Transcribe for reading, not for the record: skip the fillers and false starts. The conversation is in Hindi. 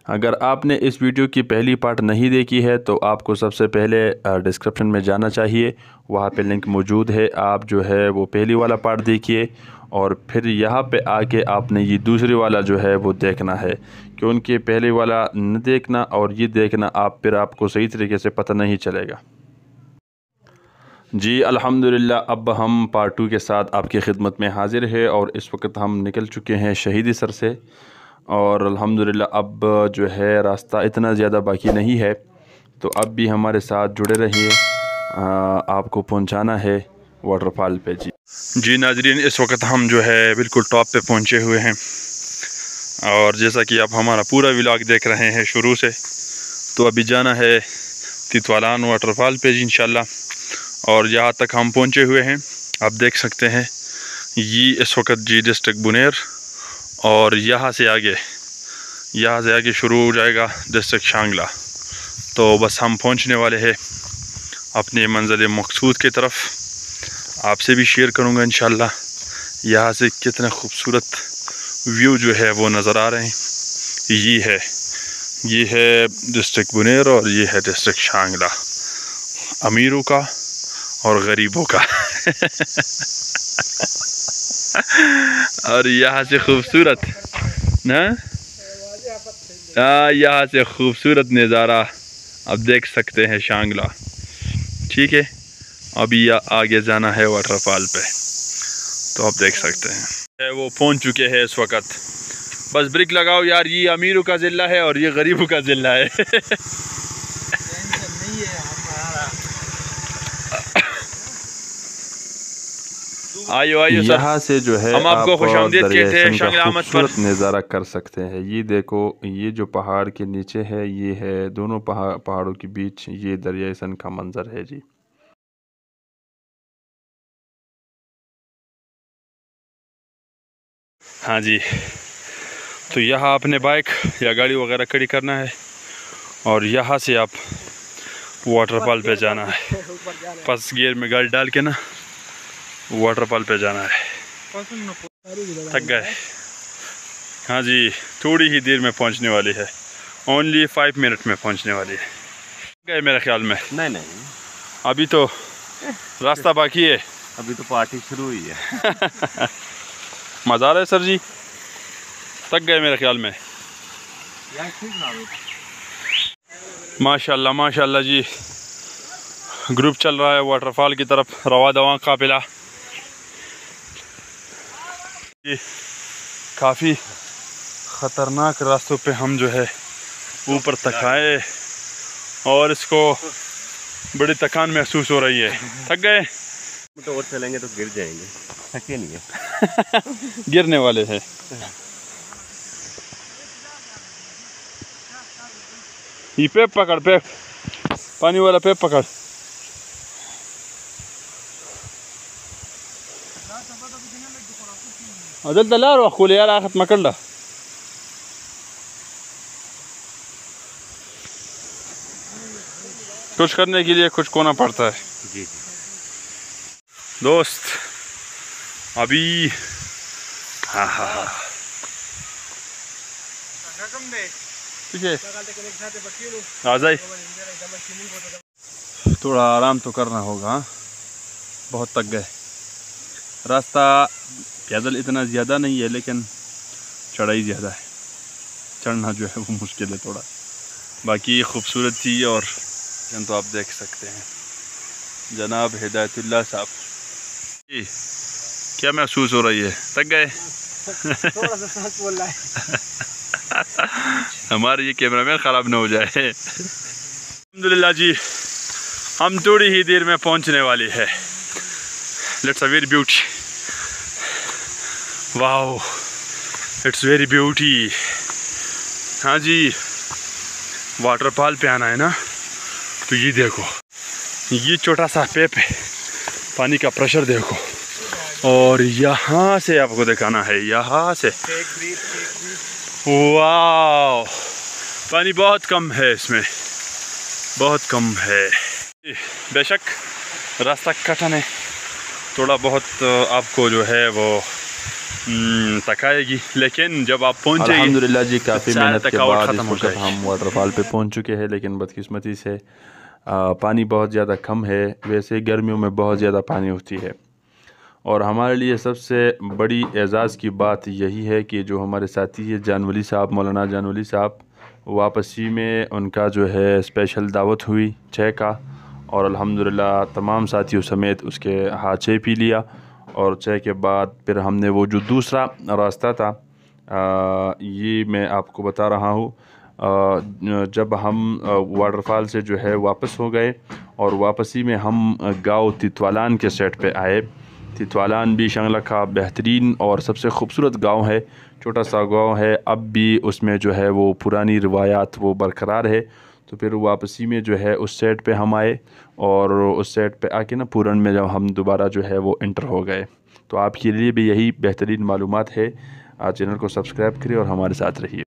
अगर आपने इस वीडियो की पहली पार्ट नहीं देखी है तो आपको सबसे पहले डिस्क्रिप्शन में जाना चाहिए, वहाँ पे लिंक मौजूद है। आप जो है वो पहली वाला पार्ट देखिए और फिर यहाँ पे आके आपने ये दूसरी वाला जो है वो देखना है, क्योंकि पहले वाला न देखना और ये देखना आप फिर आपको सही तरीके से पता नहीं चलेगा। जी अल्हम्दुलिल्लाह, अब हम पार्ट 2 के साथ आपकी खिदमत में हाज़िर है और इस वक्त हम निकल चुके हैं शहीदी सर से और अल्हम्दुलिल्लाह अब जो है रास्ता इतना ज़्यादा बाकी नहीं है, तो अब भी हमारे साथ जुड़े रहिए, आपको पहुंचाना है वाटरफॉल पे। जी नाजरीन, इस वक्त हम जो है बिल्कुल टॉप पे पहुंचे हुए हैं और जैसा कि आप हमारा पूरा व्लॉग देख रहे हैं शुरू से, तो अभी जाना है तितवालान वाटरफॉल पे इंशाल्लाह। और यहाँ तक हम पहुँचे हुए हैं, आप देख सकते हैं ये इस वक्त जी डिस्ट्रिक्ट बुनेर और यहाँ से आगे शुरू हो जाएगा डिस्ट्रिक्ट शांगला। तो बस हम पहुँचने वाले हैं अपने मंज़िल मकसूद की तरफ। आपसे भी शेयर करूँगा इंशाल्लाह यहाँ से कितना खूबसूरत व्यू जो है वो नज़र आ रहे हैं। ये है डिस्ट्रिक्ट बुनेर और ये है डिस्ट्रिक्ट शांगला, अमीरों का और गरीबों का और यहाँ से खूबसूरत ना, यहाँ से खूबसूरत नज़ारा आप देख सकते हैं शांगला। ठीक है, अभी आगे जाना है वाटरफॉल पे, तो आप देख सकते हैं वो पहुंच चुके हैं इस वक्त। बस ब्रेक लगाओ यार, ये अमीरों का ज़िला है और ये गरीबों का ज़िला है आयो यहाँ से जो है हम आपको खुशामदीद कहते हैं शांगला आमद पर। खूबसूरत नज़ारा कर सकते हैं। ये देखो, ये जो पहाड़ के नीचे है, ये है दोनों पहाड़ों के बीच ये दरिया सन का मंजर है जी। हाँ जी, तो यहाँ अपने बाइक या गाड़ी वगैरह खड़ी करना है और यहाँ से आप वाटरफॉल पे जाना है। फर्स्ट गियर में गाड़ी डाल के ना वाटरफॉल पे जाना है। थक गए? हाँ जी, थोड़ी ही देर में पहुँचने वाली है, ओनली 5 मिनट में पहुँचने वाली है। गए मेरे ख्याल में? नहीं, अभी तो रास्ता बाकी है, अभी तो पार्टी शुरू हुई है मज़ा आ रहा है सर जी? थक गए मेरे ख्याल में। माशाल्लाह माशाल्लाह जी, ग्रुप चल रहा है वाटरफॉल की तरफ, रवा दवा काफिला। ये काफ़ी ख़तरनाक रास्तों पे हम जो है ऊपर तक आए और इसको बड़ी थकान महसूस हो रही है। थक गए तो और चलेंगे तो गिर जाएंगे, थके नहीं है गिरने वाले हैं। ये पेप पकड़, पेप पानी वाला पेप पकड़। अदल दलार वखूल यार आखत मकड़। कुछ करने के लिए कुछ खोना पड़ता है जी। दोस्त अभी ठीक है, आ जाए, थोड़ा आराम तो करना होगा, बहुत थक गए। रास्ता पैदल इतना ज़्यादा नहीं है लेकिन चढ़ाई ज़्यादा है, चढ़ना जो है वो मुश्किल है थोड़ा। बाकी खूबसूरत थी और तो आप देख सकते हैं जनाब हिदायतुल्लाह साहब। क्या महसूस हो रही है? थक गए? थोड़ा सा सांस बोल रहा है हमारे ये कैमरामैन ख़राब ना हो जाए। अल्हम्दुलिल्लाह जी, हम थोड़ी ही देर में पहुंचने वाली है। Let's a very beauty, wow it's very beauty. हाँ जी, वाटरफॉल पे आना है ना, तो ये देखो, ये छोटा सा पेप है, पानी का प्रेशर देखो, और यहाँ से आपको दिखाना है, यहाँ से वाह, पानी बहुत कम है इसमें, बहुत कम है। बेशक रास्ता कठिन है, थोड़ा बहुत आपको जो है वो तक आएगी, लेकिन जब आप पहुँचे अल्हम्दुलिल्लाह जी काफ़ी मेहनत के बाद इस ख़त्म हो वक्त जाएगी। हम वाटरफॉल पे पहुंच चुके हैं, लेकिन बदकिस्मती से पानी बहुत ज़्यादा कम है। वैसे गर्मियों में बहुत ज़्यादा पानी होती है, और हमारे लिए सबसे बड़ी एज़ाज़ की बात यही है कि जो हमारे साथी है जानवली साहब, मौलाना जानवली साहब, वापसी में उनका जो है स्पेशल दावत हुई चाय का, और अल्हम्दुलिल्लाह तमाम साथियों समेत उसके हाथ चाय पी लिया। और चाय के बाद फिर हमने वो जो दूसरा रास्ता था, ये मैं आपको बता रहा हूँ। जब हम वाटरफॉल से जो है वापस हो गए, और वापसी में हम गाँव तितवालान के सेट पे आए। तितवालान भी शंगला का बेहतरीन और सबसे ख़ूबसूरत गांव है, छोटा सा गांव है। अब भी उसमें जो है वो पुरानी रिवायात वो बरकरार है। तो फिर वापसी में जो है उस सेट पे हम आए, और उस सेट पे आके ना पूरन में जब हम दोबारा जो है वो इंटर हो गए। तो आपके लिए भी यही बेहतरीन मालूमात है। चैनल को सब्सक्राइब करिए और हमारे साथ रहिए।